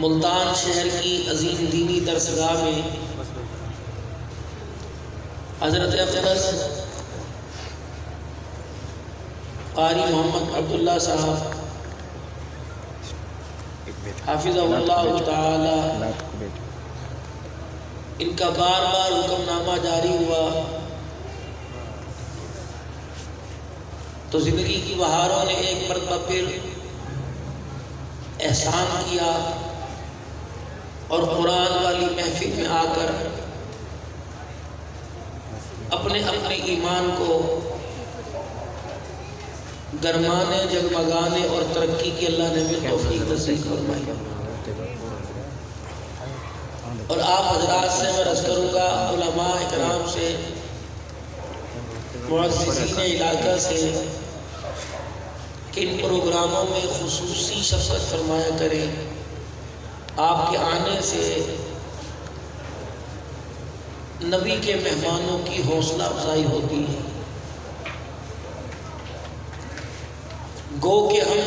ملتان شہر کی عظیم دینی درسگاہ میں حضرت اقدس قاری محمد عبداللہ صاحب حافظہ اللہ تعالی ان کا بار بار حکم نامہ جاری ہوا تو زندگی کی بہاروں نے ایک مرتبہ پھر احسان کیا اور قرآن والی محفل میں آ کر اپنے ایمان کو گرمانے جگمگانے اور ترقی کی اللہ نے بھی توفیق نصیب فرمائی۔ اور آپ حضرات سے میں عرض کروں گا، علماء اکرام سے، معززین علاقہ سے، کہ ان پروگراموں میں خصوصی شفقت فرمایا کریں۔ آپ کے آنے سے نبی کے مہمانوں کی حوصلہ افزائی ہوتی ہے۔ گو کہ ہم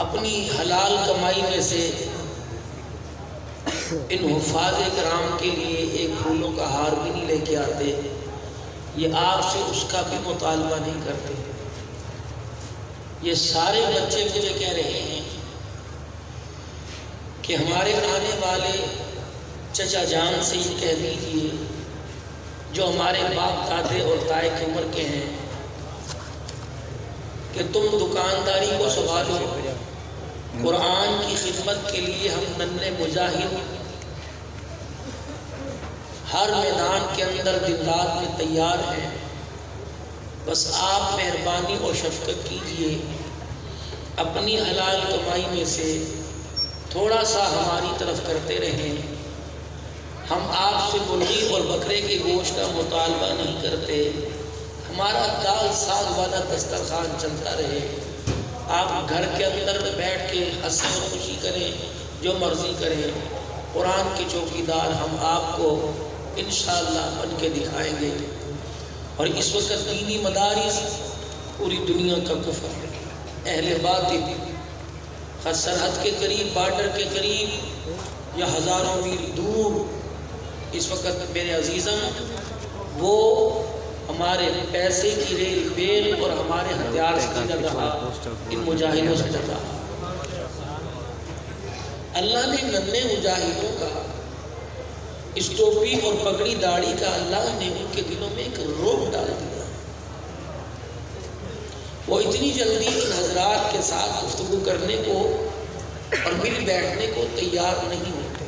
اپنی حلال کمائی میں سے ان حفاظ کرام کے لیے ایک پھولوں کا ہار بھی نہیں لے کے آتے، یہ آپ سے اس کا بھی مطالبہ نہیں کرتے۔ یہ سارے بچے مجھے کہہ رہے ہیں کہ ہمارے آنے والے چچا جان سے یہ کہہ دیجئے جو ہمارے باپ دادے اور دائے کی عمر کے ہیں کہ تم دکانداری کو سنبھالو، قرآن کی خدمت کے لیے ہم ننھے مجاہد ہر میدان کے اندر دن رات میں تیار ہیں، بس آپ مہربانی اور شفقت کیجئے، اپنی حلال کمائی میں سے تھوڑا سا ہماری طرف کرتے رہیں۔ ہم آپ سے مرغی اور بکرے کے گوشت کا مطالبہ نہیں کرتے، ہمارا دال ساگ والا دسترخوان چلتا رہے، آپ گھر کے اندر میں بیٹھ کے ہنسی اور خوشی کریں، جو مرضی کریں، قرآن کے چوکیدار ہم آپ کو انشاءاللہ بن کے دکھائیں گے۔ اور اس وقت دینی مدارس پوری دنیا کا کفر، اہل باطل خاص سرحد کے قریب، بارڈر کے قریب یا ہزاروں میل دور، اس وقت میرے عزیزاں وہ ہمارے پیسے کی ریل بیل اور ہمارے ہتھیار سے چل رہا، ان مجاہدوں سے چل رہا۔ اللہ نے ننھے مجاہدوں کا، اس ٹوپی اور پگڑی داڑھی کا اللہ نے ان کے دلوں میں ایک روب ڈال دیا۔ وہ اتنی جلدی ان حضرات کے ساتھ گفتگو کرنے کو اور مل بیٹھنے کو تیار نہیں ہوتے،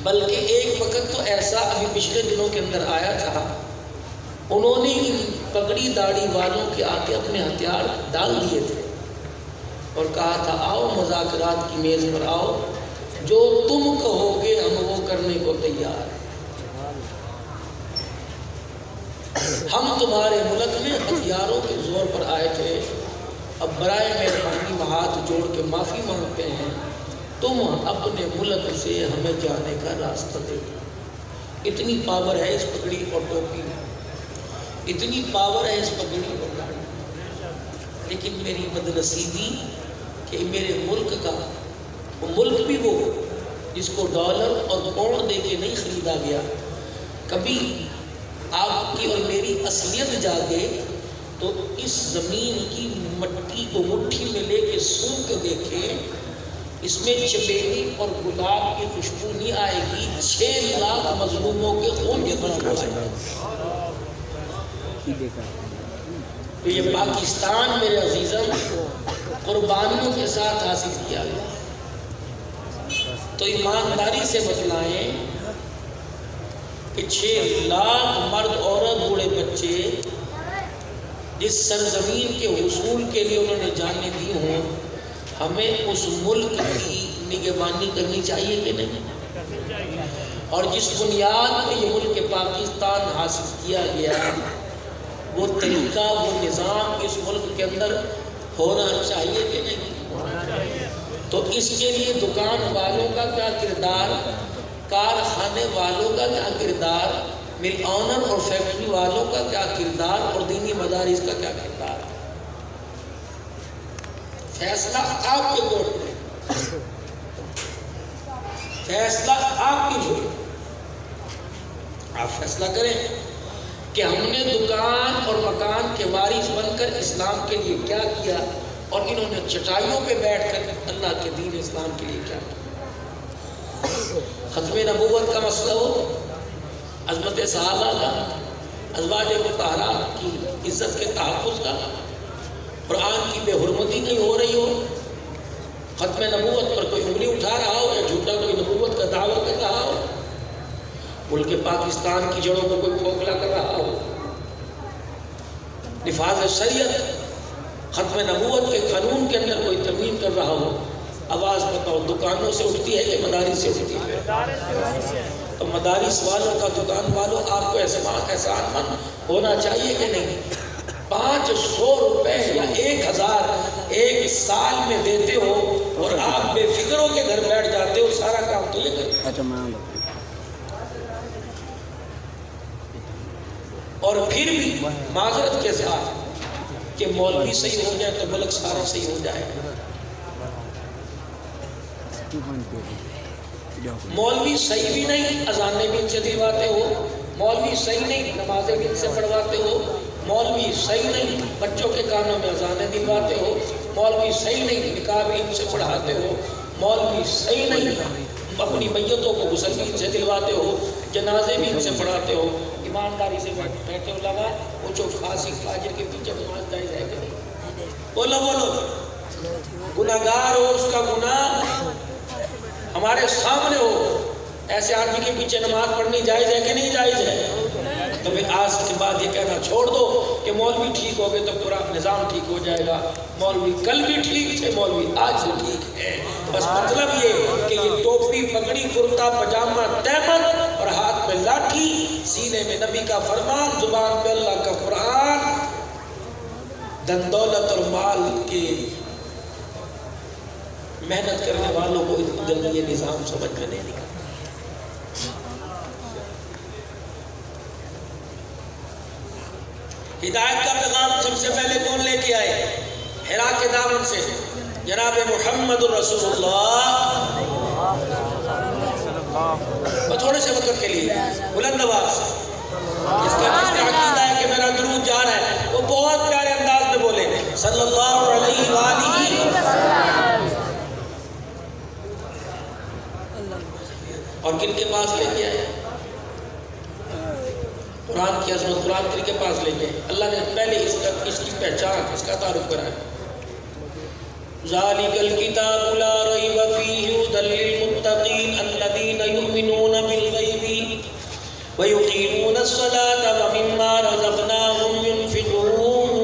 بلکہ ایک وقت تو ایسا ابھی پچھلے دنوں کے اندر آیا تھا، انہوں نے ان پگڑی داڑھی والوں کے آگے اپنے ہتھیار ڈال دیے تھے اور کہا تھا آؤ مذاکرات کی میز پر آؤ، جو تم کہو گے ہم وہ کرنے کو تیار ہیں۔ ہم تمہارے ملک میں ہتھیاروں کے زور پر آئے تھے، اب برائے مہربانی ہاتھ جوڑ کے معافی مانگتے ہیں، تم اپنے ملک سے ہمیں جانے کا راستہ دے دو۔ اتنی پاور ہے اس پگڑی اور ٹوپی میں، اتنی پاور ہے اس پگڑی اور داڑھی میں، لیکن میری بدنصیبی کہ میرے ملک کا، وہ ملک بھی وہ جس کو ڈالر اور پاؤنڈ دے کے نہیں خریدا گیا، کبھی آپ کی اور میری اصلیت جاگے تو اس زمین کی مٹی کو مٹھی میں لے کے سونگھ کے دیکھیں، اس میں چمیلی اور گلاب کی خوشبو نہیں آئے گی، 6 لاکھ مظلوموں کے خون کی خوشبو آئے گی۔ تو یہ پاکستان میرے عزیزاں قربانیوں کے ساتھ حاصل کیا گیا، تو ایمانداری سے بتلائیں کہ 6 لاکھ مرد عورت بوڑھے بچے جس سرزمین کے حصول کے لیے انہوں نے جانیں دی ہوں، ہمیں اس ملک کی نگہبانی کرنی چاہیے کہ نہیں؟ اور جس بنیاد پہ یہ ملک پاکستان حاصل کیا گیا، وہ طریقہ، وہ نظام اس ملک کے اندر ہونا چاہیے کہ نہیں؟ تو اس کے لیے دکان والوں کا کیا کردار، کارخانے والوں کا کیا کردار، مل آنر اور فیکٹری والوں کا کیا کردار، اور دینی مدارس کا کیا کردار۔ فیصلہ آپ کے کورٹ میں، فیصلہ آپ کی جھولی، آپ فیصلہ کریں کہ ہم نے دکان اور مکان کے وارث بن کر اسلام کے لیے کیا کیا، اور انہوں نے چٹائیوں پہ بیٹھ کر اللہ کے دین اسلام کے لیے کیا کیا۔ ختم نبوت کا مسئلہ ہو، عظمت صحابہ کا، ازواج مطہرات کی عزت کے تحفظ کا، قرآن کی بے حرمتی نہیں ہو رہی ہو، ختم نبوت پر کوئی انگلی اٹھا رہا ہو یا جھوٹا کوئی نبوت کا دعویٰ کر رہا ہو، ملک پاکستان کی جڑوں کو کوئی کھوکھلا کر رہا ہو، نفاذ شریعت ختم نبوت کے قانون کے اندر کوئی ترمیم کر رہا ہو، آواز بتاؤ دکانوں سے اٹھتی ہے کہ مدارس سے اٹھتی ہے؟ تو مدارس والوں کا، دکان والوں، آپ کو احسان مند ہونا چاہیے کہ نہیں؟ 500 روپے یا 1000 ایک سال میں دیتے ہو اور آپ بے فکر ہو کے گھر بیٹھ جاتے ہو، سارا کام تو یہ کرتے، اور پھر بھی معذرت کے ساتھ کہ مولوی صحیح ہو جائے تو ملک سارا صحیح ہو جائے۔ مولوی صحیح بھی نہیں، اذانیں بھی ان سے دلواتے ہو، مولوی صحیح نہیں، نمازیں بھی ان سے پڑھواتے ہو، مولوی صحیح نہیں، بچوں کے کانوں میں اذانیں دلواتے ہو، مولوی صحیح نہیں، نکاح بھی ان سے پڑھاتے ہو، مولوی صحیح نہیں، اپنی میتوں کو غسل بھی ان سے دلواتے ہو، جنازے بھی ان سے پڑھاتے ہو، ایمانداری سے بیٹھے ہو، لگا وہ جو فاسق فاجر کے پیچھے نماز جائز ہے کہ نہیں؟ بولو گناہگار ہو، اس کا گناہ ہمارے سامنے ہو، ایسے آدمی کے پیچھے نماز پڑھنی جائز ہے کہ نہیں جائز ہے؟ تو پھر آج کے بعد یہ کہنا چھوڑ دو کہ مولوی ٹھیک ہو گئے تو پورا نظام ٹھیک ہو جائے گا۔ مولوی کل بھی ٹھیک تھے، مولوی آج بھی ٹھیک ہے، بس مطلب یہ کہ یہ ٹوپی پگڑی کرتا پجامہ تہمت اور ہاتھ میں لاٹھی، سینے میں نبی کا فرمان، زبان پہ اللہ کا قرآن، دن دولت اور مال کے محنت کرنے والوں کو جلدی یہ نظام سمجھ میں نہیں نکلتا۔ ہدایت کا پیغام سب سے پہلے کون لے کے آئے؟ حرا کے دامن سے جناب محمد رسول اللہ۔ اور تھوڑے سے وقت کے لیے بلند آواز جس کا عقیدہ ہے کہ میرا درود جا رہا ہے وہ بہت پیارے انداز میں بولے صلی اللہ علیہ وآلہ وسلم۔ اور کن کے پاس لے کے آئے؟ قرآن کی عظمت، قرآن کریم کے پاس لے کے اللہ نے پہلے اس کی پہچان، اس کا تعارف کرایا۔ ذالک الکتاب لا ریب فیہ ھدی للمتقین الذین یؤمنون بالغیب ویقیمون الصلاة ومما رزقناہم ینفقون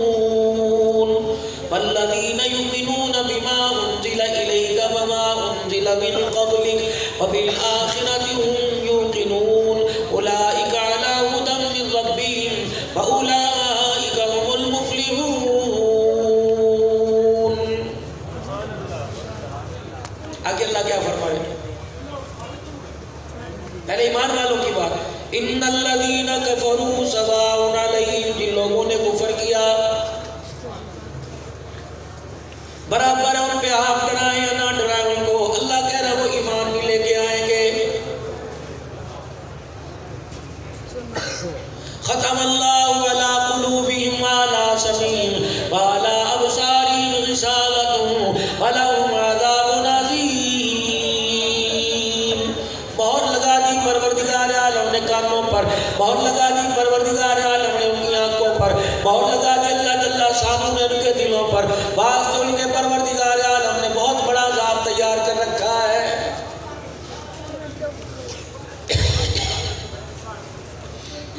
والذین یؤمنون بما انزل الیک وما انزل من قبلک وبالآخرۃ ھم یوقنون اولئک علی ھدی من ربہم واولئک ھم المفلحون۔ آگے اللہ کیا فرما رہے ہیں؟ پہلے ایمان والوں کی بات، ان الذین کفروا سواء علیہم، جن لوگوں نے کفر کیا برابر ہے ان پہ، آپ ڈرائیں یا نہ ڈرائیں ان کو، اللہ کہہ رہا ہے وہ ایمان نہیں لے کے آئیں گے۔ ختم اللہ علی قلوبہم وعلی سمعہم وعلی ابصارہم غشاوۃ ولہم عذاب عظیم۔ مہر لگا دی پروردگار عالم نے کانوں پر، مہر لگا دی پروردگار عالم نے ان کی آنکھوں پر، مہر لگا دی اللہ جل شانہ نے ان کے دلوں پر، واسطے ان کے پروردگار عالم نے بہت بڑا عذاب تیار کر رکھا ہے۔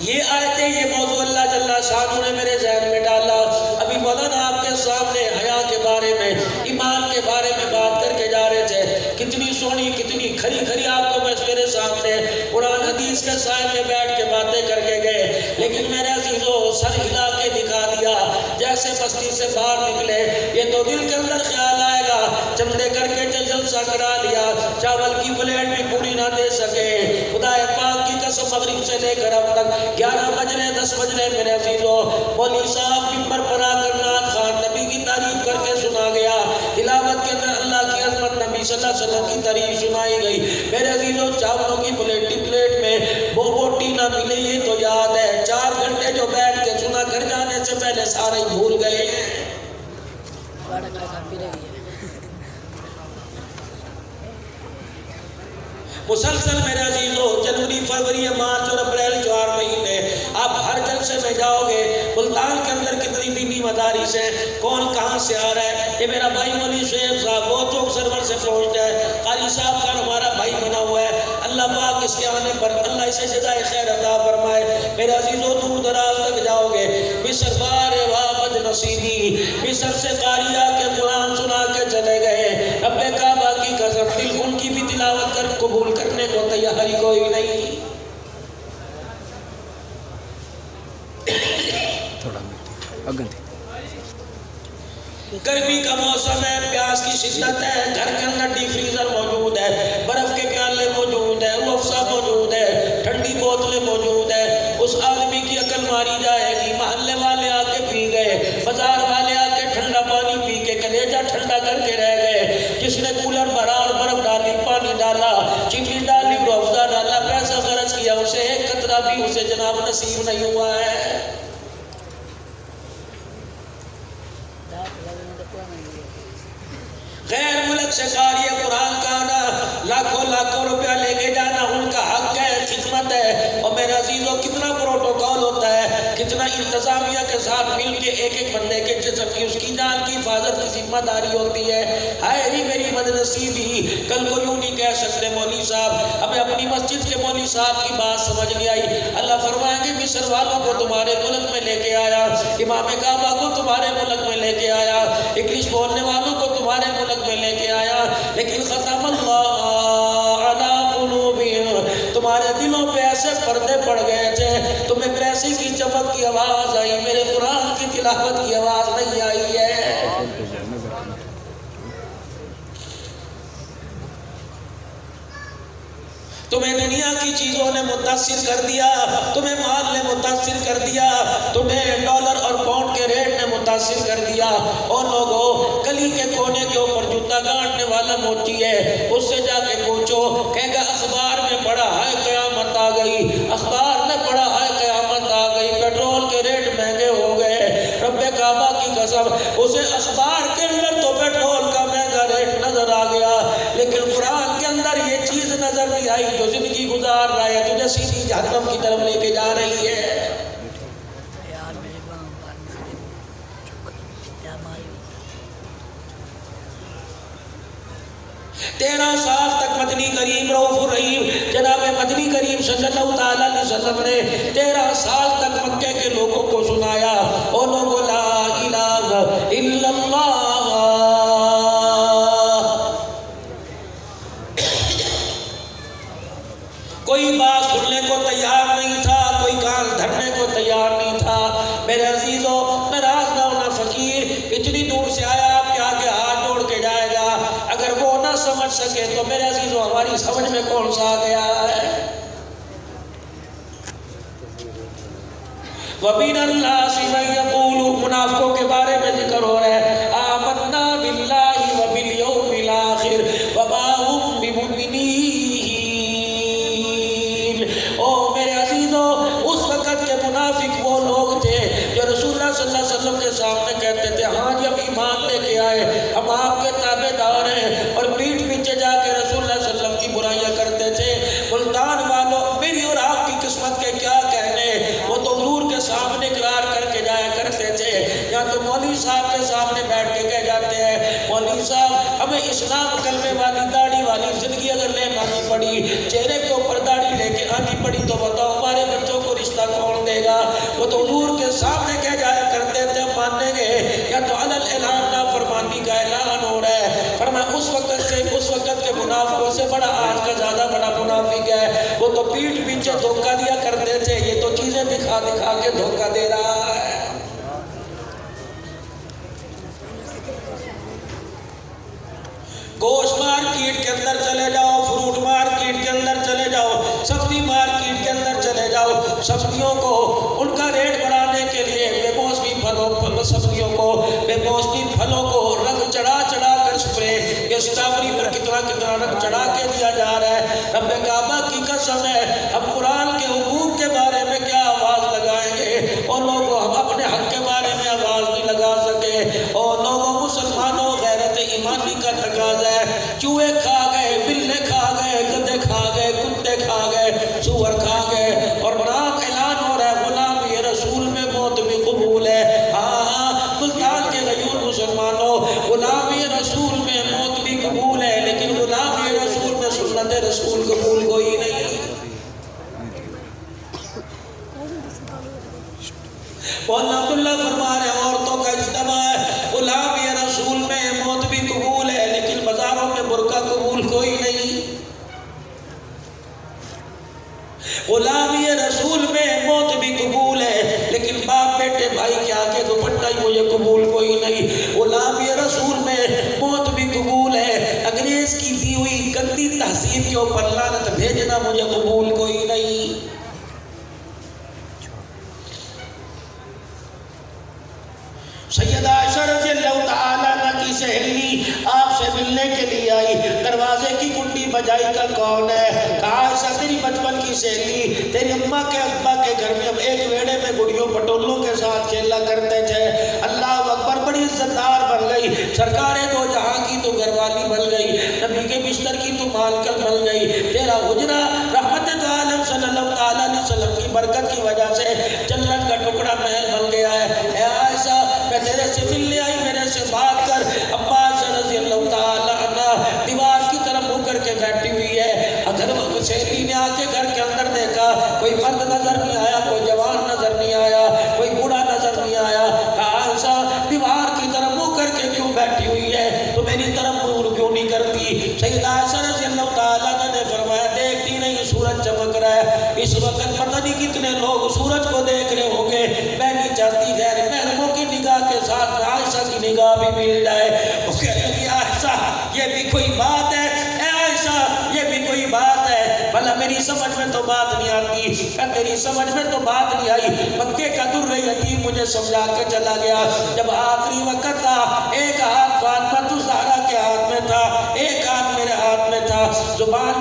یہ آیتیں، یہ موضوع اللہ جل شانہ نے میرے ذہن میں ڈالا۔ ابھی مولانا آپ کے سامنے حیا کے بارے میں، ایمان کے بارے میں بات کر کے جا رہے تھے، کتنی سونی، کتنی کھری کھری آپ کو میرے سامنے قرآن حدیث کے سائے میں بیٹھ کے باتیں کر کے گئے، لیکن میرے عزیزوں سر ہلا کے دکھا دیا جیسے بستی سے باہر نکلے۔ یہ تو دل کے اندر خیال آئے گا، چمڑے کر کے جلسہ کرا لیا، چاول کی پلیٹ بھی پوری نہ دے سکے۔ خدا پاک کی قسم مغرب سے لے کر اب تک 11 بج رہے 10 بج رہے میرے عزیزوں، مولوی صاحب ممبر پر آ کر نعت خوان نبی کی تعریف کر کے سنا گیا، علیہ وسلم کی تعریف سنائی گئی. میرے عزیزوں چاولوں کی پلیٹ میں وہ بوٹی نہ ملی یہ تو یاد ہے. 4 گھنٹے جو بیٹھ کے سنا گھر جانے سے پہلے سارے بھول گئے ہیں. مسلسل میرے عزیزو جنوری فروری مارچ اور اپریل 4 مہینے آپ ہر جلسے میں جاؤ گے. ملتان کے اندر کتنی دینی مدارس ہیں, کون کہاں سے آ رہا ہے. یہ میرا بھائی مولوی شعیب صاحب وہ چوک سرور سے پہنچتا ہے. قاری صاحب کا ہمارا بھائی بنا ہوا ہے. اللہ پاک اس کے آنے پر اللہ اسے جزائے خیر عطا فرمائے. میرے عزیزو دور دراز تک جاؤ گے. مصر بار وابد نصیبی مصر سے قاریہ کے قرآن سنا کے چلے گئے. رب کعبہ کی قسم دل ان کی بھی تلاوت کر قبول کرنے کو تیاری کوئی نہیں. گرمی کا موسم ہے, پیاس کی شدت ہے, گھر کے اندر ڈی فریزر موجود ہے, برف کے پیالے موجود ہے, افسا موجود ہے, ٹھنڈی بوتلیں موجود ہے. اس آدمی کی عقل ماری جائے گی. محلے والے آ کے پی گئے, بازار والے آ کے ٹھنڈا پانی پی کے کلیجہ ٹھنڈا کر کے رہ گئے. جس نے کولر بھرا اور برف ڈالی, پانی ڈالا, چینی ڈالی, روزہ ڈالا, پیسہ خرچ کیا, اسے ایک قطرہ بھی اسے جناب نصیب نہیں ہوا ہے. غیر ملک سے قاری قرآن کا آنا, لاکھوں روپیہ لے کے جانا ان کا حق ہے, خدمت ہے. اور میرے عزیزوں کتنا پروٹوکول ہوتا ہے, کتنا انتظامیہ کے ساتھ مل کے ایک بندے کے جسم کی اس کی جان کی حفاظت کی ذمہ داری ہوتی ہے. ہائے ری میری بدنصیبی, کل کو یوں نہیں کہہ سکتے مولوی صاحب ہمیں اپنی مسجد کے مولوی صاحب کی بات سمجھ نہیں آئی. اللہ فرمائیں گے مصر والوں کو تمہارے ملک میں لے کے آیا, امام کعبہ کو تمہارے ملک میں لے کے آیا, انگلش بولنے والوں کو تمہارے ملک میں لے کے آیا, لیکن ختم اللہ علی قلوبہم, تمہارے دلوں پہ ایسے پردے پڑ گئے تھے, تمہیں پیسے کی چمک کی آواز آئی, میرے قرآن کی تلاوت کی آواز نہیں آئی ہے. تمہیں دنیا کی چیزوں نے متاثر کر دیا, تمہیں مال نے متاثر کر دیا, تمہیں ڈالر اور پاؤنڈ کے ریٹ نے متاثر کر دیا. اور لوگوں گلی کے کونے کے اوپر جوتا گانٹنے والا موچی ہے, اس سے جا کے پوچھو, کہے گا اخبار میں پڑھا ہے قیامت آ گئی, اخبار میں پڑھا ہے قیامت آ گئی, پیٹرول کے ریٹ مہنگے ہو گئے. رب کعبہ کی قسم اسے اخبار کے اندر تو پیٹرول کا مہنگا ریٹ نظر آ گیا, لیکن قرآن کے اندر یہ چیز نظر نہیں آئی جو زندگی گزار رہا ہے تجھے سیدھی جہنم کی طرف لے کے جا رہی ہے. تیرہ سال تک مدنی کریم رؤوف الرحیم جناب مدنی کریم صلی اللہ علیہ وسلم نے 13 سال تک مکے کے لوگوں کو سنایا, او لوگو لا الہ الا اللہ. کوئی بات سننے کو تیار نہیں تھا, کوئی کان دھرنے کو تیار نہیں تھا. میرے عزیزو ناراض نہ ہونا, فقیر اتنی دور سے آیا آپ کے آگے ہاتھ جوڑ کے جائے گا, اگر وہ نہ سمجھ سکے تو میرے عزیزو ہماری سمجھ میں کون سا آ گیا ہے. وَمِنَ النَّاسِ مَن يَقُولُ, منافقوں کے بارے میں ذکر ہو رہا ہے, آمنا باللہ وبالیوم الآخر وما هم بمؤمنین. او میرے عزیزو اس وقت کے منافق وہ لوگ تھے جو رسول اللہ صلی اللہ علیہ وسلم کے سامنے کہتے تھے ہاں جی ہم ایمان لے کے آئے, ہم آپ کے تابع دار ہیں, اور پیٹھ پیچھے جا کے رسول اللہ صلی اللہ علیہ وسلم کی برائیاں کرتے تھے. ملتان والوں میری اور آپ کی قسمت کے کیا کہنے, وہ تو حضور کے سامنے اقرار کر کے جایا کرتے تھے, یا تو مولوی صاحب کے سامنے بیٹھ کے کہہ جاتے ہیں مولوی صاحب ہمیں اسلام کلمے والی داڑھی والی زندگی اگر لے آنی پڑی, چہرے کے اوپر داڑھی لے کے آنی پڑی تو بتاؤ ہمارے بچوں کو رشتہ کون دے گا. وہ تو حضور کے سامنے کہہ جایا کرتے تھے مانیں گے, یا تو علل اعلان نافرمانی کا اعلان ہو رہا ہے. فرمایا اس وقت کے منافقوں سے بڑا آج کا زیادہ بڑا منافق ہے, وہ تو پیٹھ پیچھے دھوکہ دیا کرتے تھے, یہ تو چیزیں دکھا دکھا کے دھوکہ دے رہا ہے. گوشت مارکیٹ کے اندر چلے جاؤ, فروٹ مارکیٹ کے اندر چلے جاؤ, سبزی مارکیٹ کے اندر چلے جاؤ, سبزیوں کو ان کا ریٹ بڑھانے کے لیے بے موسمی پھلوں سبزیوں کو بے موسمی پھلوں کو رنگ چڑھا چڑھا کر سپرے, یہ اسٹرابری پر کتنا کتنا رنگ چڑھا کے دیا جا رہا ہے. رب کعبہ کی قسم ہے اب قرآن کے حقوق کے بارے میں کیا آواز لگائیں گے؟ اور لوگوں ہم اپنے حق کے بارے میں آواز نہیں لگا سکے. اور لوگوں مسلمانوں غیرت ایمانی کا تقاضا ہے. چوہے کھا گئے، بلے کھا گئے، گدھے کھا گئے، کتے کھا گئے، سور کھا گئے، اور نام اعلان ہو رہا ہے غلامی رسول میں موت بھی قبول ہے. ہاں ملتان کے غیور مسلمانوں، غلامی رسول میں موت بھی قبول ہے، لیکن غلامی رسول میں سنت رسول قبول کوئی نہیں. مولانا عبداللہ فرما رہے ہیں عورتوں کا اجتماع ہے، غلامی رسول میں موت بھی قبول ہے، لیکن بازاروں میں برقع قبول کوئی نہیں. غلامی رسول میں موت بھی قبول ہے، لیکن باپ بیٹے بھائی کے آگے دوپٹہ ہی مجھے قبول کوئی نہیں. غلامی رسول میں موت بھی قبول ہے، انگریز کی دی ہوئی گندی تہذیب کے اوپر لعنت بھیجنا مجھے قبول کوئی نہیں. سیدہ عائشہ رضی اللہ تعالیٰ عنہ کی سہیلی آپ سے ملنے کے لیے آئی. دروازے کی کنڈی بجائی کا کون ہے؟ کہا عائشہ تیری بچپن کی سہیلی، تیری اماں کے ابا کے گھر میں ہم ایک ویڑے میں گڑیوں پٹولوں کے ساتھ کھیلا کرتے تھے. اللہ اکبر، بڑی عزت دار بن گئی، سرکار دو جہاں کی تو گھر والی بن گئی، نبی کے بستر کی تو مالکن بن گئی. تیرا حجرہ رحمت عالم صلی اللہ تعالیٰ علیہ وسلم کی برکت کی وجہ سے جنت کا ٹکڑا محل بن گیا ہے. اے عائشہ میں تیرے سے ملنے آئی، میرے سے بات کر. عباس رضی اللہ تعالیٰ عنہ دیوار کی طرف منہ کر کے بیٹھی ہوئی ہے. اگر سہیلی نے آ کے گھر کے اندر دیکھا، کوئی مرد نظر نہیں آیا، کوئی جوان نظر نہیں آیا، کوئی بوڑھا نظر نہیں آیا. عائشہ دیوار کی طرف منہ کر کے کیوں بیٹھی ہوئی ہے؟ تو میری طرف منہ کیوں نہیں کرتی؟ سیدہ عائشہ رضی اللہ تعالیٰ عنہ نے فرمایا دیکھتی نہیں سورج چمک رہا ہے، اس وقت پتہ نہیں کتنے لوگ سورج کو دیکھ رہے ہوں گے. میں نہیں چاہتی غیر محرموں کی نگاہ کے ساتھ عائشہ کی نگاہ بھی مل جائے. وہ کہنے لگی عائشہ یہ بھی کوئی بات ہے؟ اے عائشہ یہ بھی کوئی بات ہے؟ بھلا میری سمجھ میں تو بات نہیں آتی. کہ تیری سمجھ میں تو بات نہیں آئی. مکے کا در یتیم مجھے سمجھا کے چلا گیا. جب آخری وقت تھا، ایک ہاتھ فاطمہ الزہرا کے ہاتھ میں تھا، ایک ہاتھ میرے ہاتھ میں تھا. زبان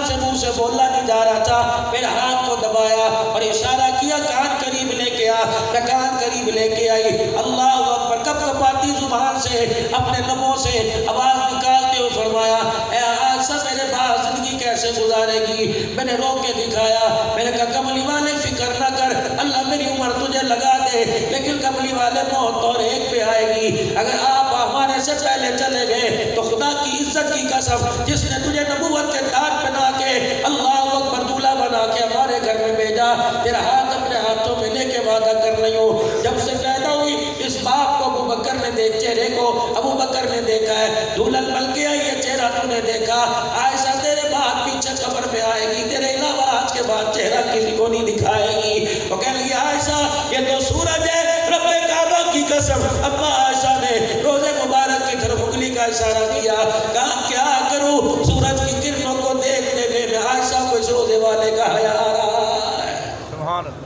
سے منہ سے بولا نہیں جا رہا تھا. میرے ہاتھ کو دبایا اور اشارہ کیا کان قریب لے کے آ. میں کان قریب لے کے آئی. اللہ اکبر، کب کپاتی زبان سے اپنے لبوں سے آواز نکالتے ہوئے فرمایا اے عائشہ میرے پاس زندگی کیسے گزارے گی؟ میں نے رو کے دکھایا. میں نے کہا کملی والے فکر نہ کر، اللہ میری عمر تجھے لگا دے، لیکن کملی والے موت اور ایک پہ آئے گی. اگر آپ ہمارے سے پہلے چلے گئے تو خدا کی عزت کی قسم جس نے تجھے نبوت کے تاج پہنا کے اللہ اکبر دولہا بنا کے ہمارے گھر میں بھیجا، تیرا ہاتھ اپنے ہاتھوں میں لے کے وعدہ کر رہی ہوں. جب سے پیدا ہوئی اس باپ کو ابو بکر نے چہرے کو ابو بکر نے دیکھا ہے. دلہن بن کے آئی یہ چہرہ تو نے دیکھا. عائشہ تیرے بعد پیچھے قبر میں آئے گی، تیرے علاوہ آج کے بعد چہرہ کسی کو نہیں دکھائے گی. وہ کہنے لگی عائشہ یہ تو سورج ہے، رب کعبہ کی قسم. ابا عائشہ نے روزے مبارک کی طرف انگلی کا اشارہ کیا. کہا کیا کروں؟ سورج کی کرنوں کو دیکھتے ہوئے میں عائشہ کو اس روزے والے کا حیا آ رہا ہے. سبحان اللہ.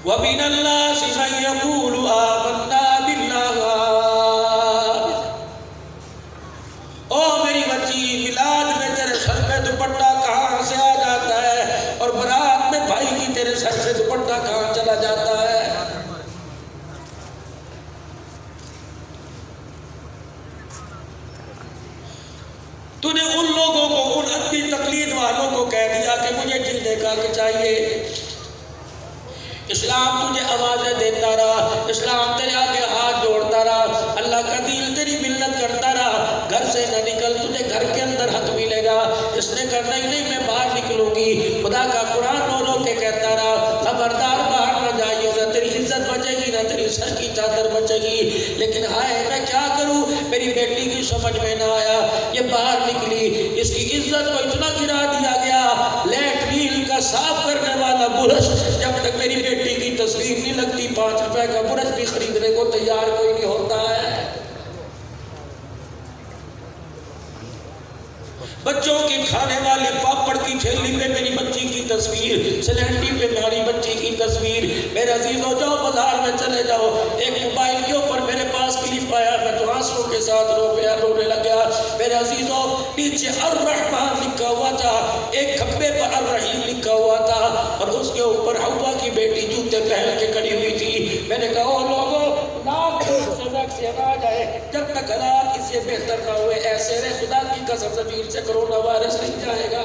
وَمِنَ النَّاسِ مَن يَقُولُ آمَنَّا بِاللَّهِ. او میری بچی، میلاد میں تیرے سر پہ دوپٹہ کہاں سے آ جاتا ہے اور برات میں بھائی کی تیرے سر سے دوپٹہ کہاں چلا جاتا ہے؟ تو نے ان لوگوں کو، ان ادبی تقلید والوں کو کہہ دیا کہ مجھے جی دیکھا کہ چاہیے. اسلام تجھے آوازیں دیتا رہا، اسلام تیرے آگے ہاتھ جوڑتا رہا، اللہ کا دین تیری ملت کرتا رہا. گھر سے نہ نکل، تجھے گھر کے اندر حق ملے گا. اس نے کہا نہیں میں باہر نکلوں گی. خدا کا قرآن رو رو کے کہتا رہا خبردار باہر نہ جائیے، نہ تیری عزت بچے گی، نہ تیری سر کی چادر بچے گی. لیکن ہائے میں کیا کروں، میری بیٹی کی سمجھ میں نہ آیا. یہ باہر نکلی، اس کی عزت کو اتنا گرا دیا گیا. لیٹرین کا صاف کرنے والا برش جب تک میری بیٹی کی تصویر نہیں لگتی 5 روپے کا برش بھی خریدنے کو تیار کوئی نہیں ہوتا ہے. بچوں کی کھانے والی پاپڑ کی تھیلی پہ میری بچی کی تصویر، سلینڈی پہ میری بچی کی تصویر. میرے عزیزوں جاؤ بازار میں چلے جاؤ، ایک موبائل کے اوپر میرے پاس پایا، میں تو آنسوں کے ساتھ رونے لگا۔ میرے عزیزوں نیچے الرحمن لکھا ہوا تھا، ایک کھمبے پر الرحیم لکھا ہوا تھا، اور اس کے اوپر حوا کی بیٹی جوتے پہن کے کھڑی ہوئی تھی۔ میں نے کہا او لوگوں ناک سے ویکسین آ جائے، جب تک حالات اس سے بہتر نہ ہوئے ایسے رہے، خدا کی قسم زمین سے کرونا وائرس نہیں جائے گا۔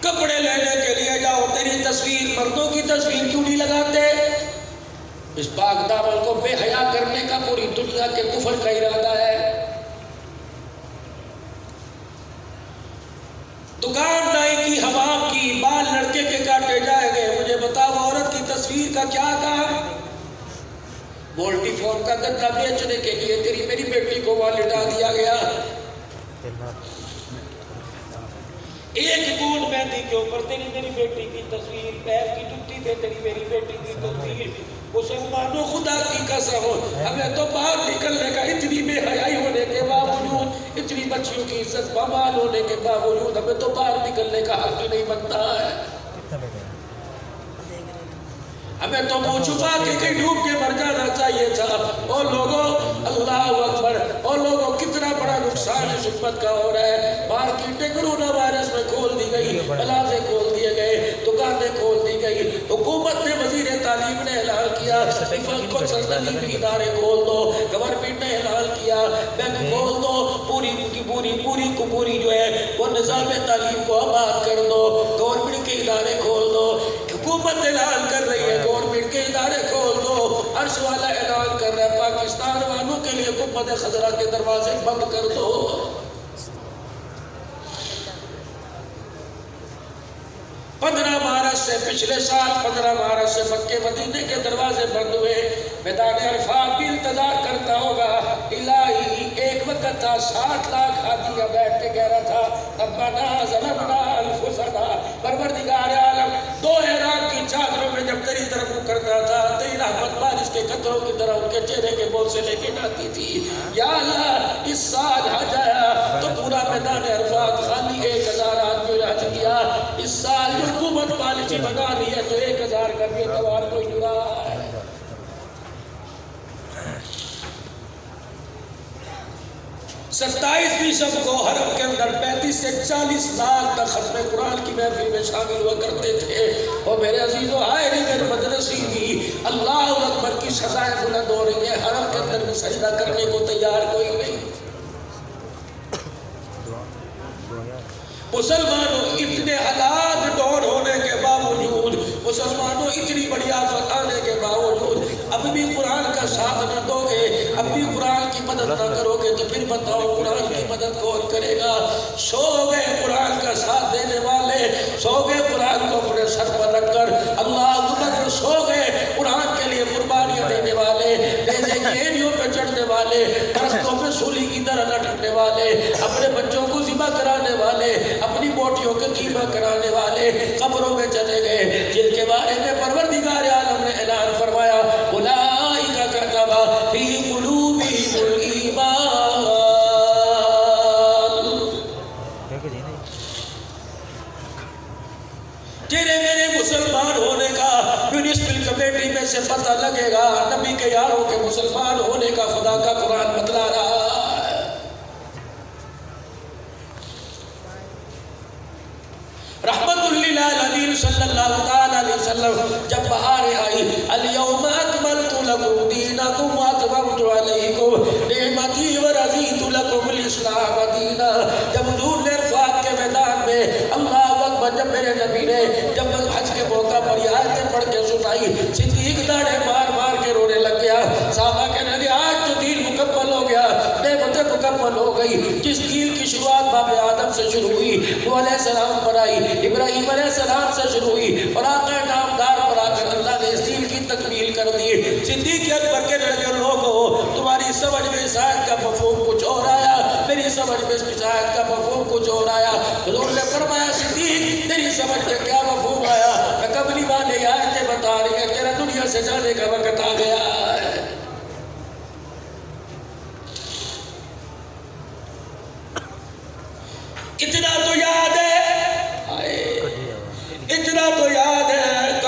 کپڑے لینے کے لیے جاؤ، تیری تصویر مردوں کی تصویر کیوں نہیں لگاتے؟ اس پاک دامن کو بے حیا کرنے کا پوری دنیا کے کفر کا ارادہ ہے۔ دکان نائی کی، حمام کی، بال لڑکے کے کاٹے جائے گئے، مجھے بتاؤ عورت کی تصویر کا کیا کہا؟ وولٹی فون کا گدا بیچنے کے لیے تیری میری بیٹی کو وہاں لٹا دیا گیا۔ ایک گول مہندی کے اوپر تیری میری بیٹی کی تصویر، پیر کی جوتی پہ تیری میری بیٹی کی تصویر۔ مسلمانوں خدا کی قسم ہمیں تو باہر نکلنے کا اتنی بے حیائی ہونے کے باوجود، اتنی بچیوں کی عزت پامال ہونے کے باوجود ہمیں تو باہر نکلنے کا حق نہیں بنتا ہے۔ ہمیں تو منہ چھپا کے کہیں ڈوب کے مر جانا چاہیے تھا۔ اور لوگوں اللہ اکبر، اور لوگوں کتنا بڑا نقصان اس امت کا ہو رہا ہے۔ مارکیٹیں کرونا وائرس میں کھول دی گئی، پلازے کھول دیے گئے، دکانیں کھول دی گئی۔ حکومت نے، وزیر تعلیم نے اعلان کیا کو تعلیمی ادارے کھول دو، گورنمنٹ نے اعلان کیا بینک کھول دو، پوری جو ہے وہ نظام تعلیم کو آباد کر دو، گورنمنٹ کے ادارے کھول دو۔ حکومت اعلان کر رہی ہے گورنمنٹ کے ادارے کھول دو، عرش والا اعلان کر رہا ہے پاکستان والوں کے لیے گنبد خضرا کے دروازے بند کر دو۔ 15 مارچ سے، پچھلے سال 15 مارچ سے مکے مدینے کے دروازے بند ہوئے۔ میدان عرفات بھی انتظار کرتا ہوگا۔ الہی ایک وقت تھا 60 لاکھ حاجیہ بیٹھ کے کہہ رہا تھا ربنا ظلمنا انفسنا، پروردگار عالم دو احرام کی چادروں میں جب تیری طرف کرتا تھا، تیری رحمت بارش کے قطروں کی طرح ان کے چہرے کے بول سے لے کے جاتی تھی۔ یا اللہ اس سال حج آیا تو پورا میدان عرفات خالی 1000 آدمی حج کیا۔ اس سال جو حکومت پالیسی بنا لی ہے تو 1000 کا بھی اعتبار کوئی جڑا ہے۔ 27ویں شب کو حرم کے اندر 35 سے 40 لاکھ تک ختم قرآن کی محفل میں شامل ہوا کرتے تھے۔ اور میرے عزیزوں آئے نہیں میرے مدرسی بھی اللہ اکبر کی سزائیں بلند ہو رہی ہیں، حرم کے اندر بھی سجدہ کرنے کو تیار کوئی نہیں۔ مسلمانوں اتنے حالات ڈور ہونے کے باوجود، مسلمانوں اتنی بڑی آفت آنے کے باوجود اب بھی قرآن کا ساتھ نہ دو گے، اب بھی قرآن کی مدد نہ کرو گے تو پھر بتاؤ قرآن کی مدد کون کرے گا؟ سو گئے قرآن کا ساتھ دینے والے، سو گئے قرآن کو اپنے سر پر رکھ کر اللہ اکبر، سو گئے قرآن کے لیے قربانیاں دینے والے، بیجے کی ایڑیوں پہ چڑھنے والے، درختوں پہ سولی کی طرح لٹکنے والے، اپنے بچوں کو ذبح کرانے والے، اپنی بوٹیوں کے قیمہ کرانے والے قبروں میں چلے گئے، جن کے بارے میں پروردگار عالم نے اعلان فرمایا اولئک کتب فی قلوبہم الایمان۔ تیرے میرے مسلمان ہونے کا میونسپل کمیٹی میں سے پتہ لگے گا، نبی کے یاروں کے مسلمان ہونے کا خدا کا قرآن بتلا رہا ہے۔ رحمت للعالمین صلی اللہ علیہ وسلم جب بہاریں آئی الیوم اکملت لکم دینکم واتممت علیکم نعمتی ورضیت لکم الاسلام دینا، جب حضور نے عرفات کے میدان میں اللہ اکبر، جب میرے نبی نے جب حج کے موقع پر یہ آیتیں پڑھ کے سنائی، صدیق داڑھیں مار مار کے رونے لگ گیا۔ صحابہ کہنے لگے آج تو دین مکمل ہو گیا، نعمتیں مکمل ہو گئی۔ جس دین کی شروعات باب آدم سے شروع ہوئی، نوح علیہ السلام پر آئی، ابراہیم علیہ السلام سے شروع ہوئی، اور آقا نامدار پر آ کر اللہ نے اس دین کی تکمیل کر دی۔ صدیق اکبر کے لڑکے لوگوں تمہاری سمجھ میں اس آیت کا مفہوم کچھ اور آیا، میری سمجھ میں اس آیت کا مفہوم کچھ اور آیا۔ حضور نے فرمایا صدیق تیری سمجھ میں کیا مفہوم آیا؟ میں قبلی والے آیتیں بتا رہی ہیں تیرا دنیا سے جانے کا وقت آ گیا ہے۔ اتنا تو یاد ہے، اتنا تو یاد ہے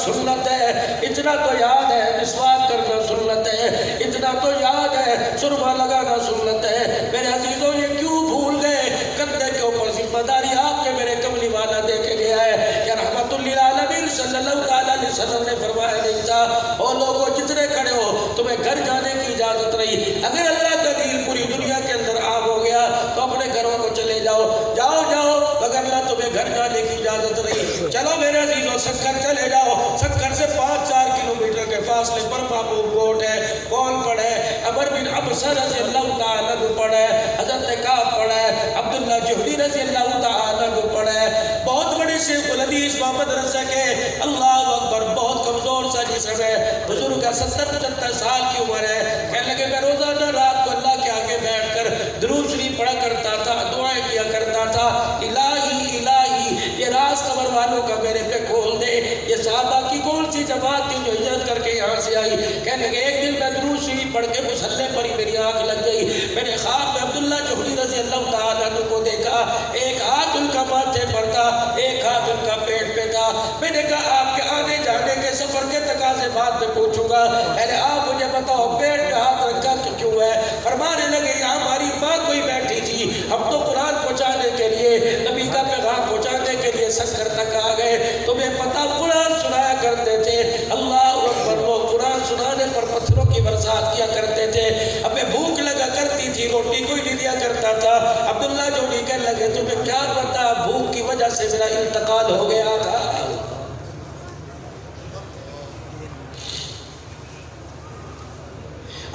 سنت ہے، اتنا تو یاد ہے مسواک کرنا سنت ہے، اتنا تو یاد ہے سرما لگانا سنت ہے۔ میرے عزیزوں یہ کیوں بھول گئے؟ کندھے کے اوپر ذمہ داری آپ کے میرے کملی والا دے کے گیا ہے کہ رحمت للعالمین صلی اللہ علیہ وسلم نے فرمایا نہیں تھا او لوگوں جتنے کھڑے ہو تمہیں گھر جانے کی اجازت نہیں، اگر اللہ کا دین پوری دنیا کے اندر عام ہو گیا تو اپنے گھروں کو چلے جاؤ، جاؤ جاؤ، مگر اللہ تمہیں گھر جانے کی اجازت نہیں۔ چلو میرے عزیزوں سکر چلے جاؤ، سکر سے 5-4 کلومیٹر کے فاصلے پر محبوب کوٹ ہے، کون پڑھے؟ عمر بن عبسہ رضی اللہ تعالیٰ عنہ پڑھے، حضرت کعب پڑھے، عبداللہ جوہری رضی اللہ تعالیٰ عنہ پڑھے، بہت بڑے شیخ الحدیث محمد رضا کے اللہ اکبر بہت کمزور سا جسم ہے، بزرگ کا 70-75 سال کی عمر ہے، کہنے لگے میں روزانہ رات کو اللہ کے آگے بیٹھ کر درود شریف پڑھا کرتا تھا، دعائیں کیا کرتا تھا، الہی الہی یہ راز قبر والوں کا میرے پہ کھول دے۔ یہ صحابہ کی کون سی جماعت تھی جو ہجرت کر کے یہاں سے آئی؟ کہنے لگے ایک دن میں درود شریف پڑھ کے مصلی پر ہی میری آنکھ لگ گئی، میں نے خواب میں عبداللہ جوہری رضی اللہ تعالیٰ عنہ کو دیکھا، ایک ہاتھ ان کا ماتھے پر تھا، ایک ہاتھ ان کا پیٹ پہ تھا۔ میں نے کہا آپ کے آنے جانے کے سفر کے تقاضے بعد میں پوچھوں گا، پہلے آپ مجھے بتاؤ پیٹ پہ ہاتھ رکھا کیوں ہے؟ فرمانے لگے یہاں ہماری ماں کوئی بیٹھی تھی، ہم تو قرآن پہنچانے کے لیے نبی کا پیغام پہنچانے کے لیے سکر تک آ گئے، تمہیں پتہ قرآن سنایا کرتے تھے، اللہ اکبر وہ قرآن سنانے پر پتھروں کی برسات کیا کرتے تھے، ہمیں بھوک لگا کرتی تھی روٹی کوئی نہیں دیا کرتا تھا۔ عبداللہ جو کہنے لگے تمہیں کیا پتہ بھوک کی وجہ سے میرا انتقال ہو گیا تھا۔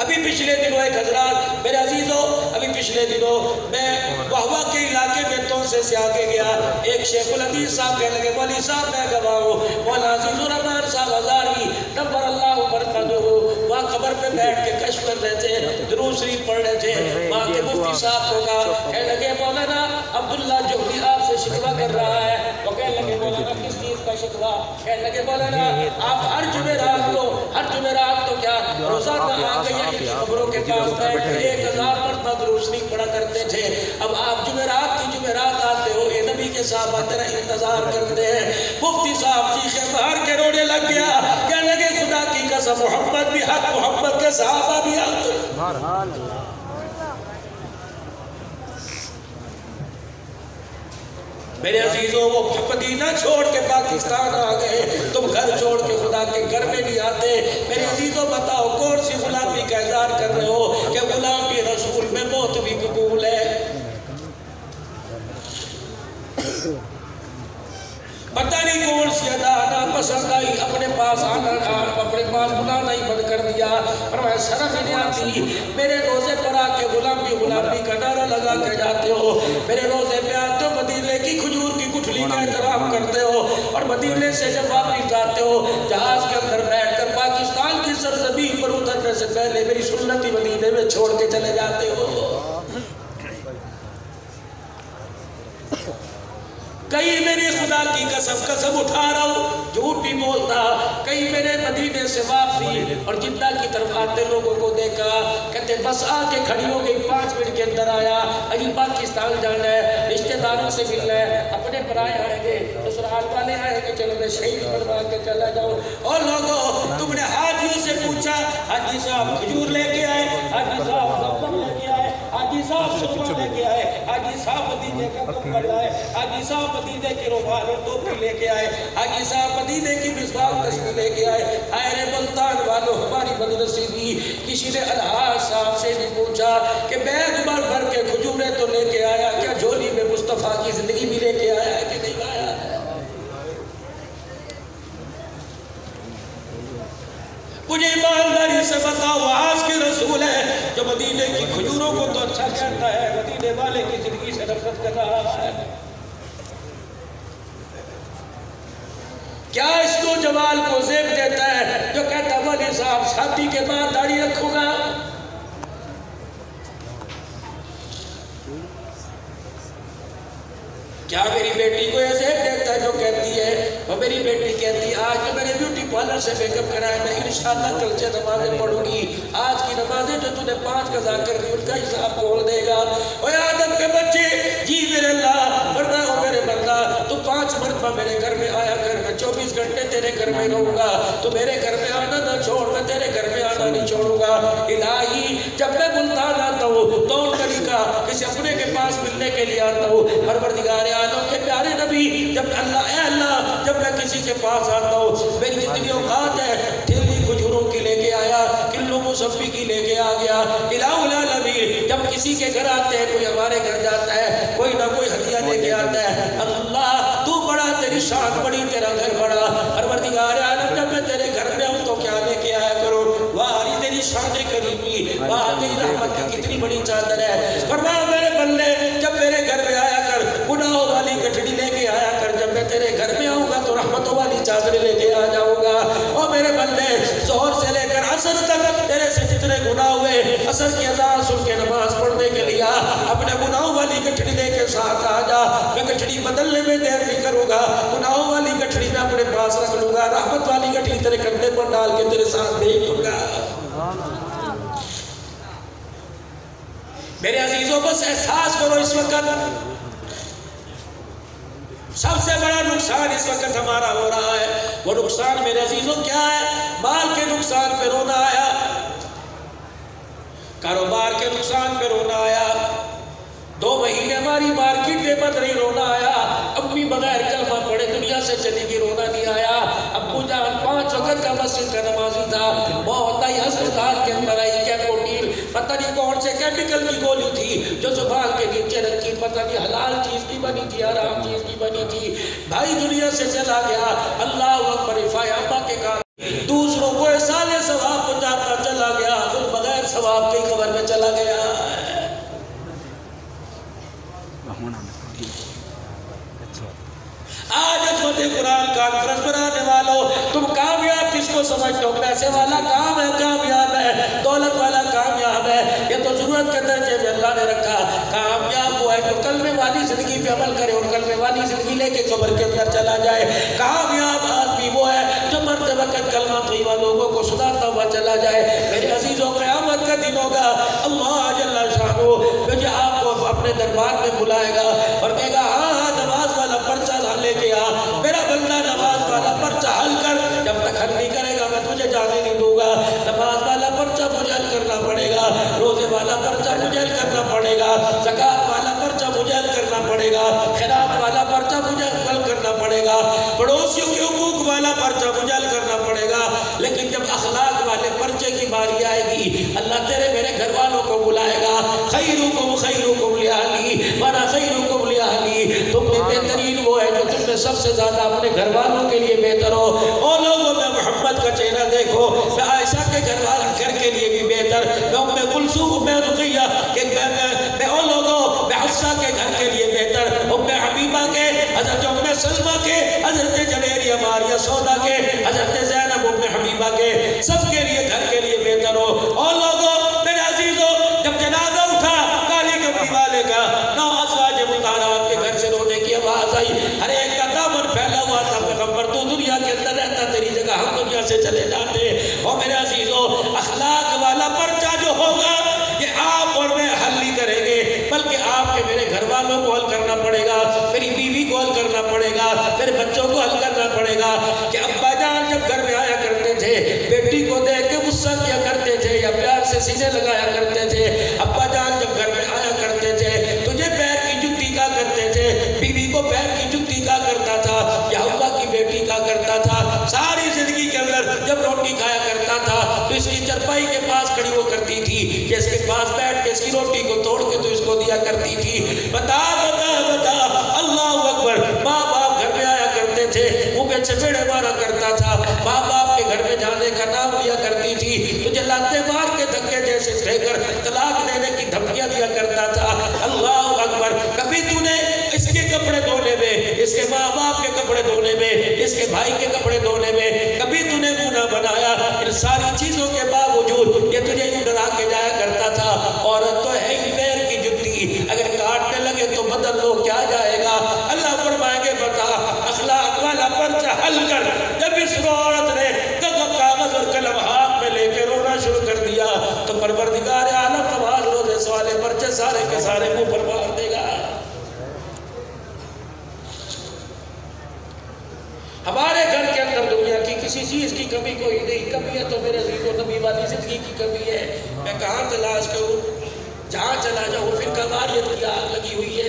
ابھی پچھلے دنوں ایک حضرات میرے عزیزوں، ابھی پچھلے دنوں میں وہوا کے علاقے میں تو سے آگے گیا، ایک شیخ الحدیث صاحب کہنے لگے مولی صاحب میں گواہ ہوں، مولا عزیز الرحمن صاحب ہزاروی نبر اللہ برکاتہ، وہاں قبر پہ بیٹھ کے کشف کر رہے تھے، درود شریف پڑھ رہے تھے، وہاں کے مفتی صاحب کو کہا، کہنے لگے مولانا عبداللہ جوہری آپ سے شکوہ کر رہا ہے، وہ کہنے لگے مولانا کس چیز کا شکوہ؟ کہنے لگے مولانا آپ ہر جمعرات کو کیا روزانہ آ گئے قبروں کے پاس بیٹھ کے 1000 مرتبہ درود شریف پڑھا کرتے تھے، اب آپ جمعرات کی جمعرات آتے ہو، اے نبی کے صحابہ تیرا انتظار کرتے ہیں۔ مفتی صاحب چیخے باہر کے رونے لگ گیا، کہنے لگے خدا کی قسم محمد بھی حق، محمد کے صحابہ بھی حق۔ میرے عزیزوں وہ مدینہ چھوڑ کے پاکستان آ گئے، تم گھر چھوڑ کے خدا کے گھر میں نہیں آتے۔ میرے عزیزوں بتاؤ کون سی غلامی کا اظہار کر رہے ہو کہ غلامی رسول میں موت بھی قبول ہے؟ پتہ نہیں کون سی ادا ناپسند آئی، اپنے پاس آنا اپنے پاس بلانا ہی بند کر دیا، پر میں شرم ہی نہیں آتی۔ میرے روزے پر آ کے غلامی کا نعرہ لگا کے جاتے ہو، میرے روزے پہ آتے ہو مدینے کی کھجور کی گٹھلی کا احترام کرتے ہو، اور مدینے سے جب واپس جاتے ہو جہاز کے اندر بیٹھ کر پاکستان کی سرزمین پر اترنے سے پہلے میری سنتی مدینے میں چھوڑ کے چلے جاتے ہو۔ کئی میری خدا کی قسم اٹھا رہا ہوں جھوٹ بھی بولتا، کئی میرے مدینے سے واپسی اور جدہ کی طرف آتے لوگوں کو دیکھا، کہتے بس آ کے کھڑی ہو گئی، 5 منٹ کے اندر آیا، ابھی پاکستان جانا ہے، رشتہ داروں سے ملنا ہے، اپنے برائے آئیں گے، سسرال والے آئیں گے، چلو میں شہید بنوا کے چلا جاؤں۔ اور لوگوں تم نے حاجیوں سے پوچھا، حاجی صاحب کھجور لے کے آئے، حاجی صاحب زمزم لے کے آئے، حاجی صاحب سرما لے کے آئے، حاجی صاحب مدینے کا کپڑا لائے، حاجی صاحب مدینے کی رومال اور ٹوپی لے کے آئے، حاجی صاحب مدینے کی مصباح تسبیح لے کے آئے۔ اے ملتان والوں ہماری بدنصیبی، کسی نے الحاج صاحب سے بھی پوچھا کہ بیگ بھر کے کھجوریں تو لے کے آیا، کیا جھولی میں مصطفیٰ کی زندگی بھی لے کے آیا ہے کہ نہیں آیا؟ مجھے ایمانداری سے بتاؤ آج کے رسول ہے جو مدینے کی کھجوروں کو تو اچھا کہتا ہے، مدینے والے کی زندگی سے نفرت کر رہا ہے؟ کیا اس کو جمال کو زیب دیتا ہے جو کہتا ہے ولی صاحب شادی کے بعد داڑھی رکھوں گا؟ کیا میری بیٹی کو یہ زیب دیتا ہے جو کہتی ہے، وہ میری بیٹی کہتی ہے آج جو میں نے بیوٹی پارلر سے میک اپ کرایا میں انشاءاللہ کل سے نمازیں پڑھوں گی، آج کی نمازیں جو تو نے 5 قضا کر دی ان کا حساب کھول دے گا۔ اوے آدم کے بچے میرے اللہ فرمایا او میرے بندہ تو 5 مرتبہ میرے گھر میں آیا کر، میں 24 گھنٹے تیرے گھر میں رہوں گا، تو میرے گھر میں آنا نہ چھوڑ، میں تیرے گھر میں آنا نہیں چھوڑوں گا۔ الہی جب میں ملتان آتا ہوں دوڑ طریقہ کسی اپنے کے پاس ملنے کے لیے آتا ہوں، پروردگار عالم کے پیارے نبی جب اے اللہ جب میں کسی کے پاس آتا ہوں میری جتنی اوقات ہے ٹھیلی کھجوروں کی لے کے آیا، کلو مصفی کی لے کے آ گیا۔ الہ العالمین جب کسی کے گھر آتے ہیں، کوئی ہمارے گھر جاتا ہے، کوئی نہ کوئی ہدیہ لے کے آتا ہے، اللہ تو بڑا، تیری شان بڑی، تیرا گھر بڑا، پروردگار عالم جب میں تیرے گھر میں ہوں تو کیا لے کے آیا کرو، واہ تیری شان قریبی، واہ تیری رحمت کی کتنی بڑی چادر ہے۔ فرمایا میرے بندے جب میرے گھر میں آیا کر، گناہوں والی گٹھڑی لے کے آیا کر، جب میں تیرے گھر میں آؤں گا تو رحمتوں والی چادر لے کے آ جاؤں گا۔ اور میرے بندے ظہر سے لے کر عصر تک تیرے سے جتنے گناہ ہوئے، عصر کی اذان سن کے نماز پڑھنے کے لیے اپنے گناہوں والی گٹھڑی لے کے ساتھ آ جا، میں گٹھڑی بدلنے میں دیر نہیں کروں گا، گناہوں والی گٹھڑی میں اپنے پاس رکھ لوں گا، رحمت والی گٹھڑی تیرے کندھے پر ڈال کے تیرے ساتھ بھیج دوں گا۔ میرے عزیزوں بس احساس کرو اس وقت سب سے بڑا نقصان اس وقت ہمارا ہو رہا ہے، وہ نقصان میرے عزیزوں کیا ہے؟ مال کے نقصان پہ رونا آیا، کاروبار کے نقصان پہ رونا آیا، 2 مہینے ہماری مارکیٹیں بند رہی رونا آیا، امی بغیر کلمہ پڑھے دنیا سے چلی گئی رونا نہیں آیا، ابو جان 5 وقت کا مسجد کا نمازی تھا، موت آئی ہسپتال کے اندر آئی، کیپوٹیل پتہ نہیں کون سے کیمیکل کی گولی تھی جو زبان کے نیچے رکھی، پتہ نہیں حلال چیز کی بنی تھی حرام چیز کی بنی تھی، بھائی دنیا سے چلا گیا۔ اللہ اکبر، فایابہ کے کارن دوسروں کو احسان ثواب پہنچاتا چلا گیا، خود بغیر ثواب کے قبر میں چلا گیا۔ آج عظمت قرآن کانفرنس بنانے والوں تم کامیاب کس کو سمجھتے ہو؟ پیسے والا کام ہے کامیاب ہے، دولت والا کامیاب ہے، یہ تو ضرورت کے درجے میں اللہ نے رکھا۔ کامیاب وہ ہے جو کلمے والی زندگی پہ عمل کرے اور کلمے والی زندگی لے کے قبر کے اندر چلا جائے۔ کامیاب آدمی وہ ہے جو مرتے وقت کلمہ طیبہ لوگوں کو سناتا ہوا چلا جائے۔ میرے عزیزوں قیامت کا دن ہوگا، اللہ جل شانہ مجھے آپ کو اپنے دربار میں بلائے گا اور کہے گا ہاں نماز والا پرچہ لے کے آ، میرا بندہ نماز والا پرچہ حل کر، جب تک حل نہیں کرے گا میں تجھے جانے نہیں دوں گا۔ نماز والا پرچہ مجھے حل کرنا پڑے گا، روزے والا پرچہ مجھے حل کرنا پڑے گا، زکوٰۃ والا پرچہ مجھے حل کرنا پڑے گا، خیرات والا پرچہ مجھے حل کرنا پڑے گا، پڑوسیوں کے حقوق والا پرچہ مجھے حل کرنا پڑے گا۔ لیکن جب اخلاق والے پرچے کی باری آئے گی اللہ تیرے میرے گھر والوں کو بلائے گا، خیرکم خیرکم لأہلی وانا خیرکم لأہلی، تم میں بہترین وہ ہے جو تم میں سب سے زیادہ اپنے گھر والوں کے لیے بہتر ہو۔ او لوگوں میں محمد کا چہرہ دیکھو، میں عائشہ کے گھر کے لیے بھی بہتر، میں ام کلثوم میں رقیہ میں او لوگوں میں حفصہ کے گھر کے لیے بہتر، ام حبیبہ کے، حضرت ام سلمہ کے، حضرت جویریہ ماریہ سودا کے، حضرت زینب ام حبیبہ کے، سب کے لیے گھر کے لیے بہتر ہو۔ او لوگوں میرے عزیزوں جب جنازہ اٹھا کالی کپڑی والے کا، 9 ازواج مطہرات کے گھر سے رونے کی آواز آئی، ہر ایک کا دامن پھیلا ہوا تھا، پیغمبر تو دنیا کے اندر رہتا تیری جگہ ہم دنیا سے چلے جاتے۔ اور میرے عزیزوں اخلاق والا پرچہ جو ہوگا یہ آپ اور میں حل نہیں کریں گے، بلکہ آپ کے میرے گھر والوں کو حل کرنا پڑے گا، میری بیوی کو حل کرنا پڑے گا، میرے بچوں کو حل کرنا پڑے گا۔ کہ ابا جان جب گھر میں آیا کرتے تھے بیٹی کو دیکھ کے غصہ کیا کرتے تھے یا پیار سے سینے لگایا کرتے تھے، ابا جان جب گھر میں آیا کرتے تھے تجھے پیر کی جُتی کا کرتے تھے، بیوی کو پیر کی جُتی کا کرتا تھا یا ابا کی بیٹی کا کرتا تھا۔ ساری زندگی کے اندر جب روٹی کھایا کرتا تھا تو اس کی چرپائی کے پاس کھڑی ہو کرتی تھی کہ اس کے پاس بیٹھ کے اس کی روٹی کو توڑ کے تو اس کو دیا کرتی تھی۔ بتا بتا بتا اللہ اکبر، ماں باپ گھر میں آیا کرتے تھے منہ پہ چپیڑے مارا کرتا تھا، ماں باپ کے گھر میں جانے کا نام لیا کرتی تھی، تجھے لاتے مار کے دھکے جیسے دے کر طلاق دینے کی دھمکیاں دیا کرتا تھا۔ اللہ اکبر، کبھی تو نے اس کے کپڑے دھونے میں، اس کے ماں باپ کے کپڑے دھونے میں، اس کے بھائی کے کپڑے دھونے میں کبھی تو نے منہ نہ بنایا؟ ان ساری چیزوں کے باوجود یہ تجھے یوں ڈرا کے جایا کرتا تھا عورت تو ہے ہی پیر کی جُتی، اگر کاٹنے لگے تو بدل لو کیا جائے گا۔ اللہ فرمائیں گے بتا اخلاق والا پرچہ حل کر۔ جب اس عورت نے کاغذ اور قلم ہاتھ میں لے کے رونا شروع کر دیا تو پروردگار عالم نماز روزے سوالے پرچے سارے کے سارے منہ پر مار دے گا۔ ہمارے گھر کے اندر دنیا کسی چیز کی کمی کوئی نہیں، کمی ہے تو میرے عزیز و نبی والی زندگی کی کمی ہے۔ میں کہاں تلاش کروں؟ جہاں چلا جاؤں فرقہ واریت کی آگ لگی ہوئی ہے۔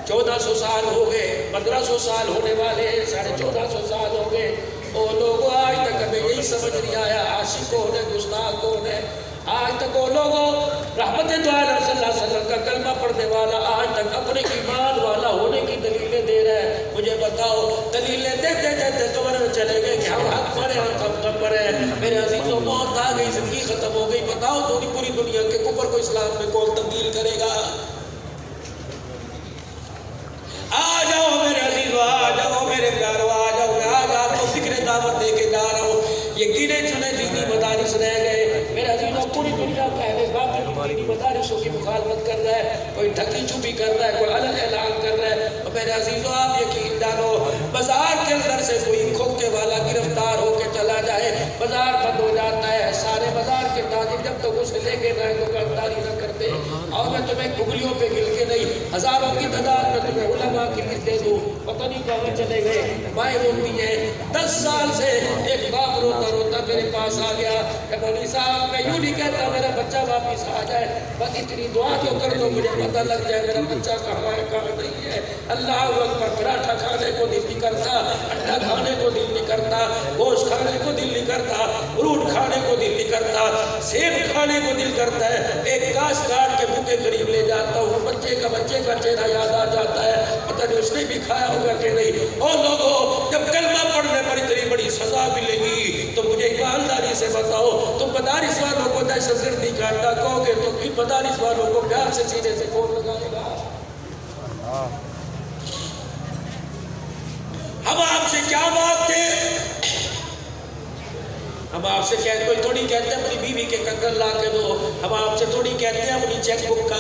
1400 سال ہو گئے، 1500 سال ہونے والے ہیں، 1450 سال ہو گئے، وہ لوگوں آج تک ہمیں یہی سمجھ نہیں آیا عاشق کون ہے، گستاخ کون ہے۔ آج تک وہ لوگوں رحمت دو عالم صلی اللہ علیہ وسلم کا کلمہ پڑھنے والا آج تک اپنے ایمان والا ہونے کی دلیلیں دے رہا ہے۔ مجھے بتاؤ دلیلیں دیتے دیتے قبر میں چلے گئے کہ ہم حق پر ہیں، ہم کم پر ہیں۔ میرے عزیزوں موت آ گئی، زندگی ختم ہو گئی، بتاؤ پوری دنیا کے کفر کو اسلام میں کون تبدیل کرے گا؟ آ جاؤ میرے عزیزو، آ جاؤ میرے پیارو، آ جاؤ، میں آج آپ کو فکر دعوت دے کے جا رہا ہوں۔ یہ گنے چنے دینی مدارس رہ گئے میرے عزیزو، پوری دنیا کا اہل باطل دینی مدارسوں کی مخالفت کر رہا ہے، کوئی ڈھکی چھپی کر رہا ہے، کوئی الگ اعلان کر رہا ہے۔ اور میرے عزیزو آپ یقین جانو، بازار کے اندر سے کوئی کھوکے والا گرفتار ہو کے چلا جائے، بازار بند ہو جاتا ہے، سارے بازار کے تاجر جب تک اسے لے کے نہ دکانداری نہ کرتے۔ اور میں تمہیں گھگلیوں پہ گل کے نہیں، ہزاروں کی تعداد میں تمہیں علماء کی لسٹ دے دوں، پتہ نہیں کہاں چلے گئے۔ مائیں روتی ہیں، 10 سال سے ایک باپ روتا روتا میرے پاس آ گیا کہ مولوی صاحب میں یوں نہیں کہتا میرا بچہ واپس آ جائے، بس اتنی دعا جو کر دو مجھے پتہ لگ جائے میرا بچہ کہاں ہے کہاں نہیں ہے۔ اللہ اکبر، پراٹھا کھانے کو دل نہیں کرتا، انڈا کھانے کو دل نہیں کرتا، گوشت کھانے کو دل نہیں کرتا، فروٹ کھانے کو دل نہیں کرتا، سیب کھانے کو دل کرتا ہے۔ ایک گاس کاٹ کے منہ کے قریب لے جاتا ہوں، بچے کا چہرہ یاد آ جاتا ہے، پتہ نہیں اس نے بھی کھایا ہوگا کہ نہیں۔ اور لوگوں جب کلمہ پڑھنے پر اتنی بڑی سزا ملے گی تو مجھے ایمانداری سے بتاؤ، تم مدارس والوں کو دہشت گردی کا اڈا کہو گے تو پھر مدارس والوں کو پیار سے سینے سے کون لگائے گا؟ ہم آپ سے کیا مانگتے؟ ہم آپ سے کوئی تھوڑی کہتے ہیں اپنی بیوی کے کنگن لا کے دو، ہم آپ سے تھوڑی کہتے ہیں اپنی چیک بک کا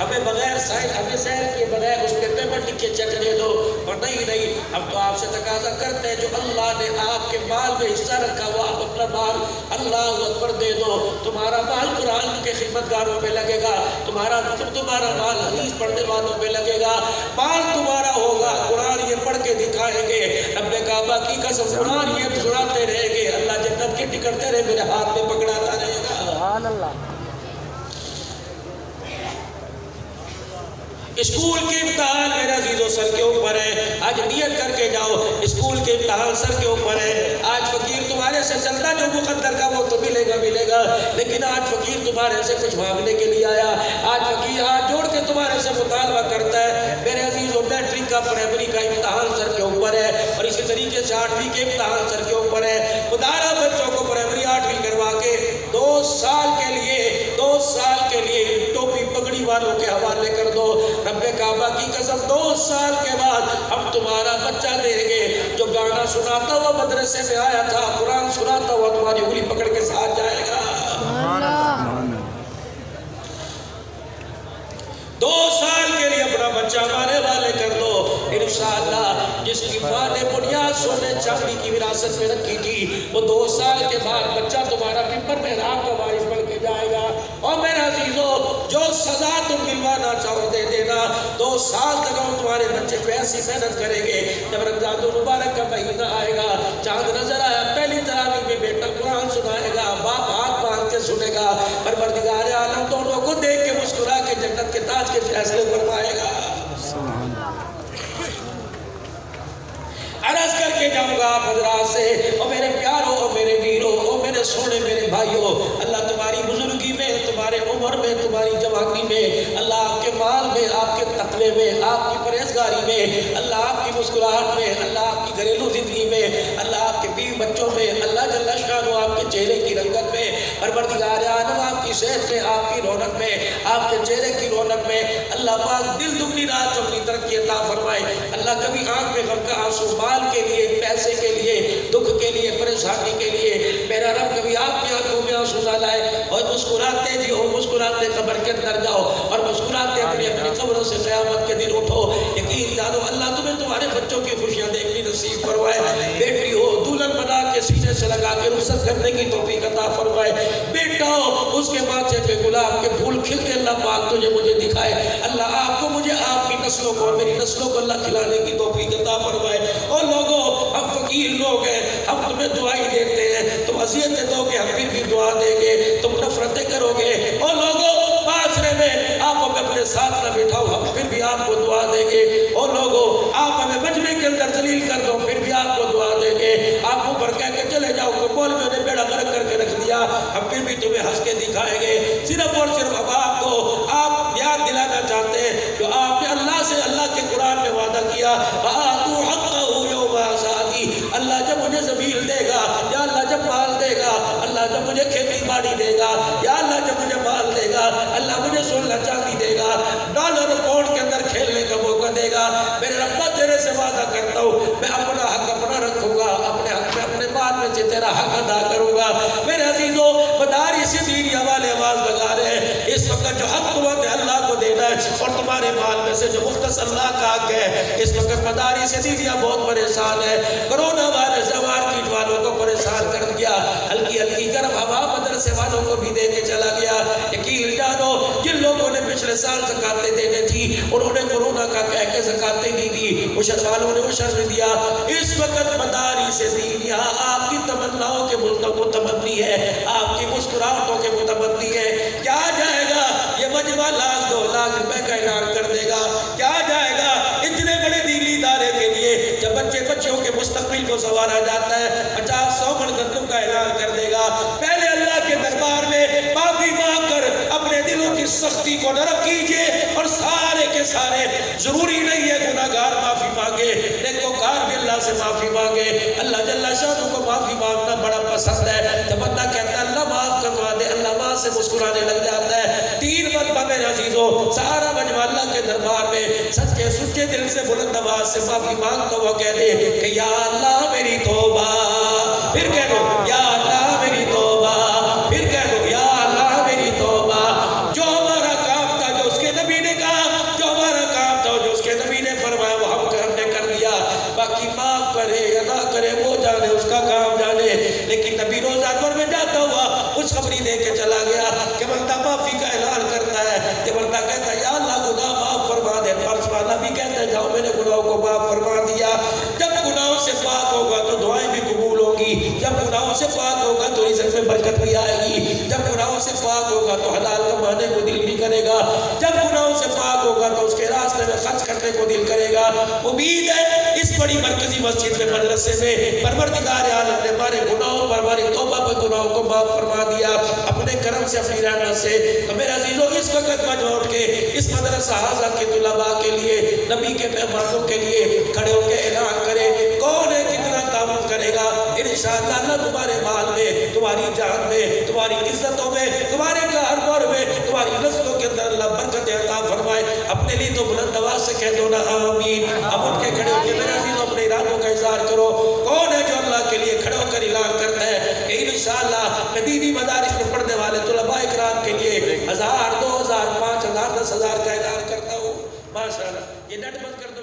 ہمیں بغیر سائن ہمیں سائن کے بغیر اس پہ پیمنٹ لکھ کے چیک دے دو۔ اور نہیں، ہم تو آپ سے تقاضا کرتے ہیں جو اللہ نے آپ کے مال میں حصہ رکھا وہ آپ اپنا مال اللہ اکبر دے دو۔ تمہارا مال قرآن کے خدمت گاروں پہ لگے گا، تمہارا مال حدیث پڑھنے والوں پہ لگے گا، مال تمہارا ہوگا، قرآن یہ پڑھ کے دکھائیں گے، رب کعبہ کی قسم قرآن یہ سناتے رہیں گے، اللہ جنت کے ٹکٹ تیرے میرے ہاتھ میں پکڑاتا رہے گا۔ سبحان اللہ۔ اسکول کے امتحان میرے عزیزو سر کے اوپر ہے، آج نیت کر کے جاؤ اسکول کے امتحان سر کے اوپر ہے۔ آج فقیر تمہارے سے چلتا جو مقدر کا وہ تو ملے گا، لیکن آج فقیر تمہارے سے کچھ مانگنے کے لیے آیا، آج فقیر ہاتھ جوڑ کے تمہارے سے مطالبہ کرتا ہے۔ میرے عزیزو میٹرک کا پرائمری کا امتحان سر کے اوپر ہے، اور اسی طریقے سے 8ویں کے امتحان سر کے اوپر ہے۔ خدارہ بچوں کو پرائمری 8ویں کروا کے 2 سال کے لیے ٹوپی پگڑی والوں کے حوالے کر دو۔ رب کعبہ کی قسم 2 سال کے بعد ہم تمہارا بچہ دیں گے جو گانا سناتا ہوا مدرسے میں آیا تھا، قرآن سناتا ہوا تمہاری انگلی پکڑ کے ساتھ جائے گا۔ 2 سال کے لیے اپنا بچہ ہمارے والے کر دو انشاءاللہ۔ جس کی ماں نے بنیاد سونے چاندی کی وراثت میں رکھی تھی، وہ 2 سال کے بعد بچہ تمہارا ممبر محراب کا وارث بن کے جائے گا۔ اور میرے عزیزو جو سزا تم دلوانا چاہو دے دینا، 2 سال تک ہم تمہارے بچے پہ ایسی محنت کریں گے، جب رمضان المبارک کا مہینہ آئے گا، چاند نظر آیا، پہلی تراویح میں بیٹا قرآن سنائے گا، باپ ہاتھ باندھ کے سنے گا، پروردگار عالم دونوں کو دیکھ کے مسکرا کے جنت کے تاج کے فیصلے فرمائے گا۔ عرض کر کے جاؤں گا آپ حضرات سے، اور میرے پیاروں اور میرے ویروں اور میرے سونے میرے بھائیوں، اللہ تمہاری بزرگی میں، تمہارے عمر میں، تمہاری جوانی میں، اللہ آپ کے مال میں، آپ کے تقوی میں، آپ کی پرہیزگاری میں، اللہ آپ کی مسکراہٹ میں، اللہ آپ کی گھریلو زندگی میں، اللہ آپ کے بیوی بچوں میں، اللہ جل شانہ آپ کے چہرے کی رنگت میں، پروردگار عالم آپ کی صحت میں، آپ کی رونق میں، آپ کے چہرے کی رونق میں، اللہ پاک دل دگنی رات چوگنی ترقی عطا فرمائے۔ اللہ کبھی آنکھ میں غم کا آنسو، مال کے لیے، پیسے کے لیے، دکھ کے لیے، پریشانی کے لیے، میرا رب کبھی آپ کی آنکھوں میں آنسو نہ لائے، اور مسکراتے جی ہو، مسکراتے قبر کے اندر جاؤ، اور مسکراتے اپنی قبروں سے قیامت کے دن اٹھو۔ یقین جانو اللہ تمہیں تمہارے بچوں کی خوشیاں دیکھنی نصیب فرمائے، بیٹی ہو دلہن بنا کے سینے سے لگا کے رخصت کرنے کی توفیق عطا فرمائے، بیٹا ہو اس کے ماتھے پہ گلاب کے پھول کھلتے اللہ پاک تجھے مجھے دکھائے، اللہ آپ کو مجھے آپ کی نسل نسلوں کو اور میری نسلوں کو اللہ کھلانے کی توفیق عطا فرمائے۔ اور لوگوں ہم فقیر لوگ ہیں، ہم تمہیں دعائی دیتے ہیں، تم اذیتیں دو گے ہم پھر بھی دعا دیں گے، تم نفرتیں کرو گے، اور لوگوں معاشرے میں آپ ہمیں اپنے ساتھ نہ بٹھاؤ ہم پھر بھی آپ کو دعا دیں گے، اور لوگوں آپ ہمیں مجمع کے اندر ذلیل کر دو پھر بھی آپ کو دعا دیں گے، آپ اوپر کہہ کے چلے جاؤ کہ مولویوں نے بیڑا غرق کر کے رکھ دیا، ہم پھر بھی تمہیں ہنس کے دکھائیں گے۔ صرف اور صرف اب آپ کو آپ یاد دلانا چاہتے ہیں جو آپ نے اللہ سے، اللہ کے قرآن میں وعدہ کیا، وَآتُوا حَقَّهُ يَوْمَ حَصَادِهِ، اللہ جب مجھے زمین دے گا، یا اللہ جب مال دے گا، اللہ جب مجھے کھیتی باڑی دے گا، یا اللہ جب مجھے مال دے گا، اللہ مجھے سونا چاندی دے گا، ڈالر اور پاؤنڈ کے اندر کھیلنے کا موقع دے گا، میرے رب تیرے سے وعدہ کرتا ہوں میں اپنا حق اپنا رکھوں گا، اپنے حق میں اپنے مال میں سے تیرا حق ادا کروں گا۔ میرے عزیزوں مدارس دینی والے آواز لگا رہے ہیں، اس وقت جو حق تمہیں اللہ کو دینا ہے اور تمہارے مال میں سے جو مختص اللہ کا حق ہے، اس وقت مدارس دینیاں بہت پریشان ہے، کرونا وائرس مارکیٹ والوں کو پریشان کر دیا، ہلکی ہلکی گرم ہوا مدرسے والوں کو بھی دے کے چلا گیا۔ یقین جانو جن لوگوں نے پچھلے سال زکاتیں دینے تھی انہوں نے کورونا کا کہہ کے زکاتیں نہیں دی، عشر والوں نے عشر نہیں دیا۔ اس وقت مدارس دینیاں آپ کی تمناؤں کے متمنی ہے، آپ کی مسکراہٹوں کے متمنی ہے، کیا جائے گا یہ مجمع لاکھ 2 لاکھ روپے کا اعلان کر دے گا، کیا جائے گا اتنے بڑے دینی ادارے کے لیے جب بچوں کے مستقبل کو سنوارا جاتا ہے 50-100 من گندم کا اعلان کر دے گا۔ پہلے اللہ کے دربار میں معافی مانگ کر اپنے دلوں کی سختی کو نرم کیجئے، اور سارے کے سارے ضروری نہیں ہے گناہگار معافی مانگے، نیکوکار بھی اللہ سے معافی مانگے۔ اللہ جل شانہ کو معافی مانگنا بڑا پسند ہے، جب بندہ کہتا ہے اللہ معاف کروا دے اللہ وہاں سے مسکرانے لگ جاتا ہے۔ 3 مرتبہ میرے عزیزوں سارا مجمع اللہ کے دربار میں سچے سچے دل سے بلند آواز سے معافی مانگتا ہوا کہہ دے کہ یا اللہ میری توبہ، پھر کہہ دو یا اللہ میری توبہ، پھر کہہ دو یا اللہ میری توبہ۔ جو ہمارا کام تھا جو اس کے نبی نے کہا، جو ہمارا کام تھا جو اس کے نبی نے فرمایا وہ ہم نے کر دیا، باقی معاف کرے یا نہ کرے وہ جانے، اس کا کام جانے۔ لیکن نبی روزہ دور میں جاتا ہوا خوشخبری دے کے چلا گیا کہ بندہ معافی کا اعلان کرتا ہے، کہ بندہ کہتا ہے یا اللہ گناہ معاف فرما دے، فرض والا بھی کہتا ہے جاؤ میں نے گناہوں کو معاف فرما دیا۔ جب گناہوں سے پاک ہوگا تو دعائیں بھی قبول ہوگی، جب گناہوں سے پاک ہوگا تو رزق میں برکت بھی آئے گی، جب گناہوں سے پاک ہوگا تو حلال کمانے کو دل بھی کرے گا، جب گناہوں سے پاک ہوگا تو اس کے راستے میں خرچ کرنے کو دل کرے گا۔ امید ہے اس بڑی مرکزی مسجد میں مدرسے میں پروردگار عالم نے ہمارے گناہوں پر ہماری توبہ پر گناہوں کو معاف فرما دیا اپنے کرم سے اپنی رحمت سے۔ تو میرے عزیزوں اس وقت مجمع اٹھ کے اس مدرسہ حاضہ کے طلباء کے لیے، نبی کے مہمانوں کے لیے کھڑے ہو کے اعلان کرے کون ہے کتنا تعاون کرے گا، انشاءاللہ اللہ تمہارے مال میں، تمہاری جان میں، تمہاری عزتوں میں، تمہارے کاروبار میں، تمہاری نسلوں کے اندر اللہ برکت عطا فرمائے۔ اپنے لیے تو بلند آواز سے کہہ دو نا آمین۔ اب اٹھ کے کھڑے ہو کے میرے عزیزوں اپنے ارادوں کا اظہار کرو، کون ہے جو اللہ کے لیے کھڑے ہو کر اعلان کرتا ہے کہ انشاءاللہ میں دینی مدارس میں پڑھنے والے طلباء اکرام کے لیے 1000 2000 5000 10,000 کا اعلان کرتا ہوں۔ ماشاءاللہ یہ نیٹ بند کر